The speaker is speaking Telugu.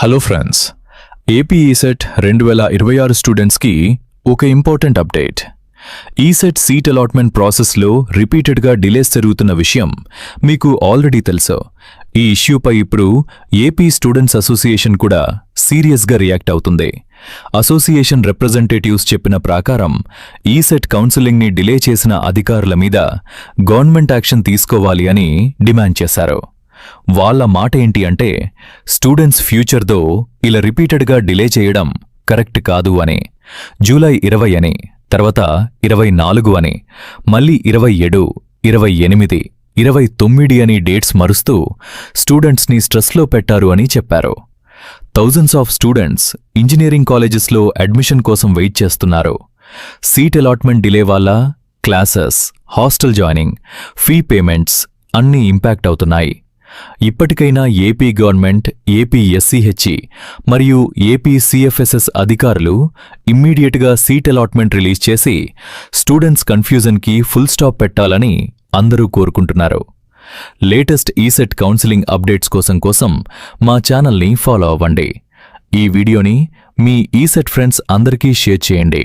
హలో ఫ్రెండ్స్, ఏపీ ఈసెట్ 2026 స్టూడెంట్స్కి ఒక important update. ECET seat allotment ప్రాసెస్లో రిపీటెడ్గా డిలేస్ జరుగుతున్న విషయం మీకు ఆల్రెడీ తెలుసు. ఈ ఇష్యూపై ఇప్పుడు ఏపీ స్టూడెంట్స్ అసోసియేషన్ కూడా సీరియస్గా రియాక్ట్ అవుతుంది. అసోసియేషన్ రిప్రజెంటేటివ్స్ చెప్పిన ప్రకారం ఈసెట్ కౌన్సిలింగ్ని డిలే చేసిన అధికారుల మీద గవర్నమెంట్ యాక్షన్ తీసుకోవాలి అని డిమాండ్ చేశారు. వాళ్ళ మాట ఏంటి అంటే, స్టూడెంట్స్ ఫ్యూచర్తో ఇలా రిపీటెడ్గా డిలే చేయడం కరెక్ట్ కాదు అని. జూలై 20 అని, తర్వాత 24 అని, మళ్ళీ 27, 28, 29 అని డేట్స్ మరుస్తూ స్టూడెంట్స్ని స్ట్రెస్లో పెట్టారు అని చెప్పారు. థౌజండ్స్ ఆఫ్ స్టూడెంట్స్ ఇంజనీరింగ్ కాలేజెస్లో అడ్మిషన్ కోసం వెయిట్ చేస్తున్నారు. సీట్ అలాట్మెంట్ డిలే వల్ల classes, hostel joining, fee payments అన్నీ ఇంపాక్ట్ అవుతున్నాయి. ఇప్పటికైనా ఏపీ గవర్నమెంట్, ఏపీ ఎస్సీహెచ్ఈ మరియు ఏపీ సిఎఫ్ఎస్ఎస్ అధికారులు ఇమ్మీడియట్గా సీట్ అలాట్మెంట్ రిలీజ్ చేసి స్టూడెంట్స్ కన్ఫ్యూజన్కి ఫుల్ స్టాప్ పెట్టాలని అందరూ కోరుకుంటున్నారు. లేటెస్ట్ ఈసెట్ కౌన్సిలింగ్ అప్డేట్స్ కోసం మా ఛానల్ని ఫాలో అవ్వండి. ఈ వీడియోని మీ ఈసెట్ ఫ్రెండ్స్ అందరికీ షేర్ చేయండి.